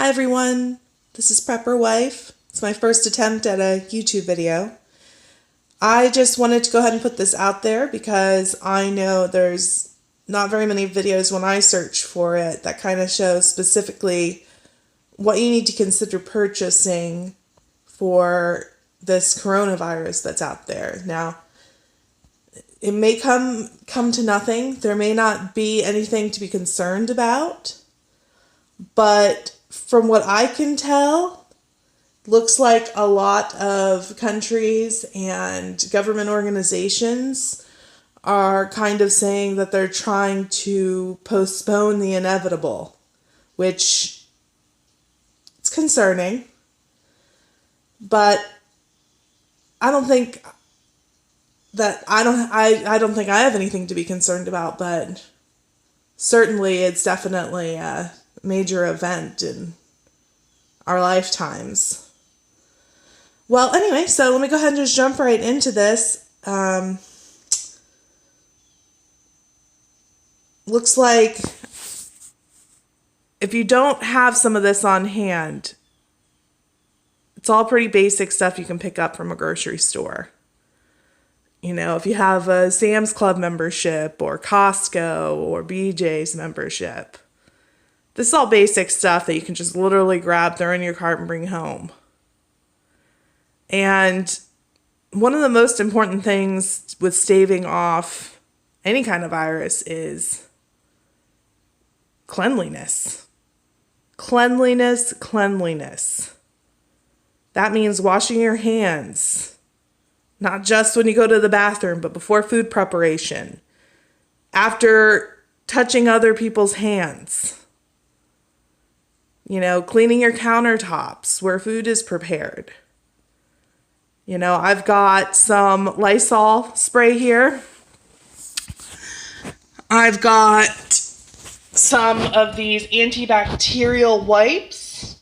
everyone, this is PrepperWife. It's my first attempt at a YouTube video. I just wanted to go ahead and put this out there because I know there's not very many videos when I search for it that kind of show specifically what you need to consider purchasing for this coronavirus that's out there. Now, it may come to nothing. There may not be anything to be concerned about, but from what I can tell, looks like a lot of countries and government organizations are kind of saying that they're trying to postpone the inevitable, which it's concerning. But I don't think I have anything to be concerned about, but certainly it's definitely a major event in our lifetimes. Well, anyway, so let me go ahead and just jump right into this. Looks like if you don't have some of this on hand, it's all pretty basic stuff you can pick up from a grocery store. You know, if you have a Sam's Club membership or Costco or BJ's membership, this is all basic stuff that you can just literally grab, throw in your cart, and bring home. And one of the most important things with staving off any kind of virus is cleanliness. Cleanliness, cleanliness. That means washing your hands. Not just when you go to the bathroom, but before food preparation. After touching other people's hands. You know, cleaning your countertops where food is prepared. You know, I've got some Lysol spray here. I've got some of these antibacterial wipes,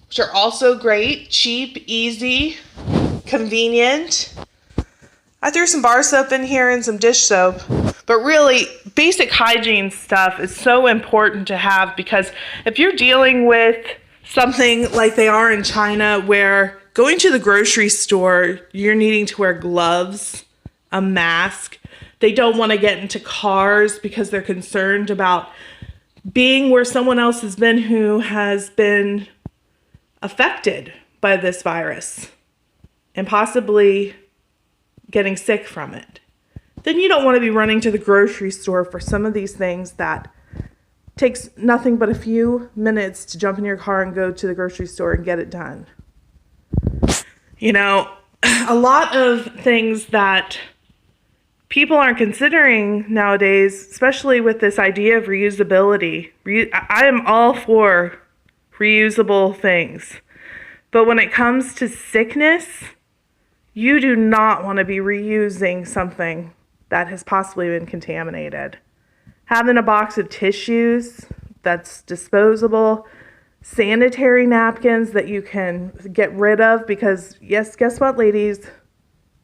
which are also great, cheap, easy, convenient. I threw some bar soap in here and some dish soap, but really basic hygiene stuff is so important to have, because if you're dealing with something like they are in China where going to the grocery store, you're needing to wear gloves, a mask. They don't want to get into cars because they're concerned about being where someone else has been who has been affected by this virus and possibly getting sick from it. Then you don't want to be running to the grocery store for some of these things that takes nothing but a few minutes to jump in your car and go to the grocery store and get it done. You know, a lot of things that people aren't considering nowadays, especially with this idea of reusability. I am all for reusable things. But when it comes to sickness, you do not want to be reusing something that has possibly been contaminated. Having a box of tissues that's disposable, sanitary napkins that you can get rid of, because yes, guess what, ladies?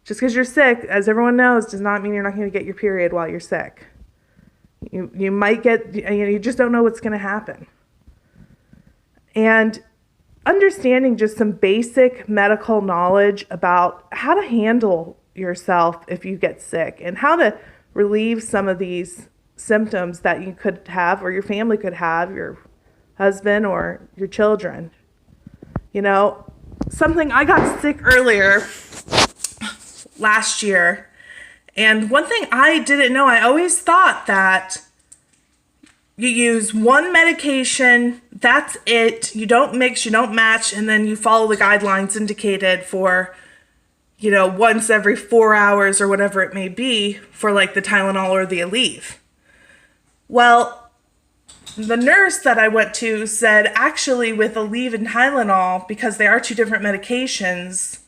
Just because you're sick, as everyone knows, does not mean you're not going to get your period while you're sick. You might get, you just don't know what's going to happen. And understanding just some basic medical knowledge about how to handle yourself if you get sick and how to relieve some of these symptoms that you could have or your family could have, your husband or your children. You know, something, I got sick earlier last year, and one thing I didn't know, I always thought that you use one medication, that's it. You don't mix, you don't match, and then you follow the guidelines indicated for, you know, once every 4 hours or whatever it may be for like the Tylenol or the Aleve. Well, the nurse that I went to said actually with Aleve and Tylenol, because they are two different medications,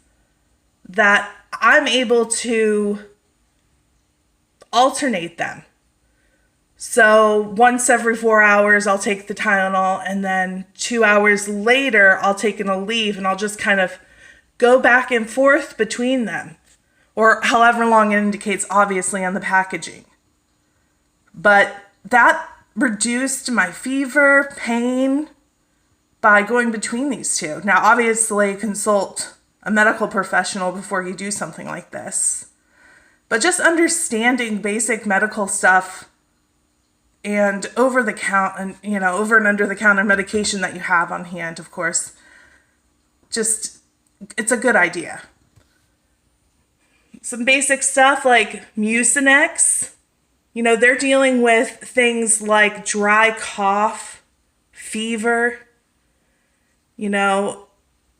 that I'm able to alternate them. So once every 4 hours, I'll take the Tylenol, and then 2 hours later, I'll take an Aleve, and I'll just kind of go back and forth between them, or however long it indicates, obviously, on the packaging. But that reduced my fever, pain, by going between these two. Now, obviously, consult a medical professional before you do something like this. But just understanding basic medical stuff and over and under the counter medication that you have on hand, of course, it's a good idea. Some basic stuff like Mucinex, they're dealing with things like dry cough, fever,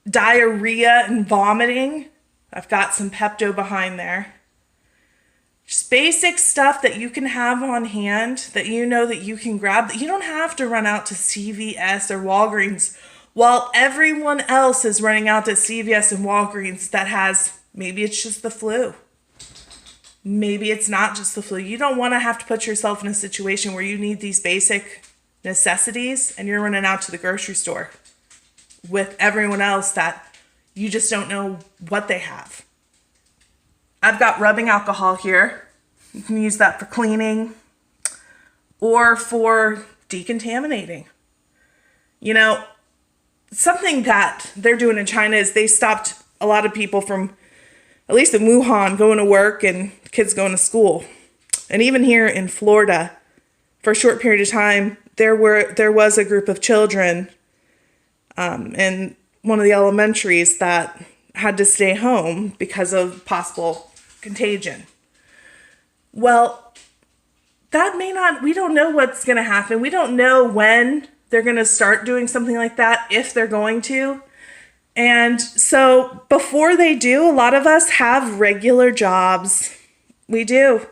diarrhea and vomiting. I've got some Pepto behind there. Just basic stuff that you can have on hand that that you can grab. You don't have to run out to CVS or Walgreens while everyone else is running out to CVS and Walgreens that has, maybe it's just the flu. Maybe it's not just the flu. You don't want to have to put yourself in a situation where you need these basic necessities and you're running out to the grocery store with everyone else that you just don't know what they have. I've got rubbing alcohol here. You can use that for cleaning or for decontaminating. Something that they're doing in China is they stopped a lot of people from, at least in Wuhan, going to work and kids going to school. And even here in Florida, for a short period of time, there was a group of children in one of the elementaries that had to stay home because of possible contagion. Well, we don't know what's going to happen. We don't know when they're going to start doing something like that, if they're going to. And so before they do, a lot of us have regular jobs. We do,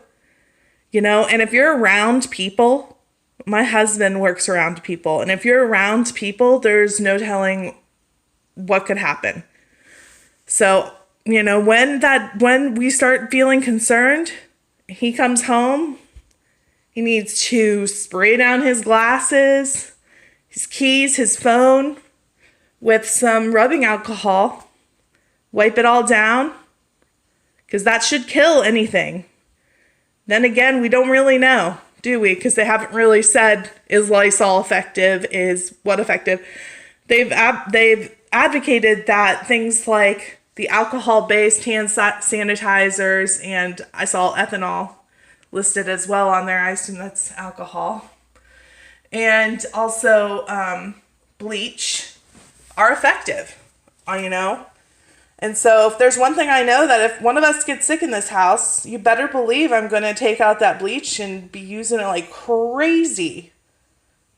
and if you're around people, my husband works around people. And if you're around people, there's no telling what could happen. So, when we start feeling concerned, he comes home, he needs to spray down his glasses, his keys, his phone with some rubbing alcohol, wipe it all down, because that should kill anything. Then again, we don't really know, do we? Because they haven't really said, is Lysol effective? Is what effective? They've advocated that things like the alcohol-based hand sanitizers, and I saw ethanol listed as well on there. I assume that's alcohol. And also bleach are effective, And so if there's one thing I know, that if one of us gets sick in this house, you better believe I'm going to take out that bleach and be using it like crazy.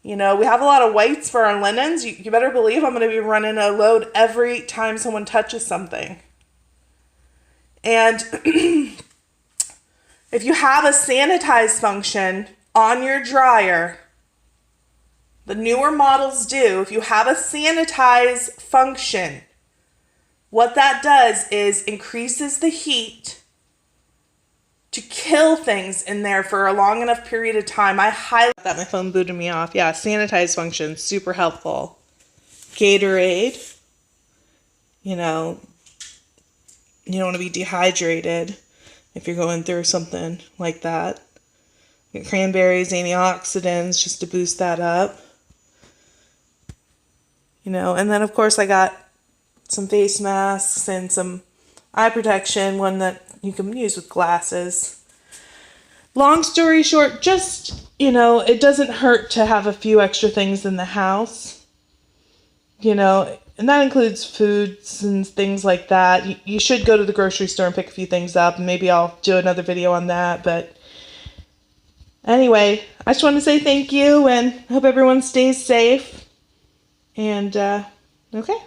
We have a lot of whites for our linens. You better believe I'm going to be running a load every time someone touches something. And if you have a sanitize function on your dryer, the newer models do, if you have a sanitize function, what that does is increases the heat to kill things in there for a long enough period of time. I highlight that. My phone booted me off. Yeah, sanitize function, super helpful. Gatorade. You don't want to be dehydrated if you're going through something like that. Cranberries, antioxidants, just to boost that up. And then of course I got some face masks and some eye protection, one that you can use with glasses. Long story short, just, it doesn't hurt to have a few extra things in the house, and that includes foods and things like that. You should go to the grocery store and pick a few things up, and maybe I'll do another video on that. But anyway, I just want to say thank you and hope everyone stays safe. And, okay.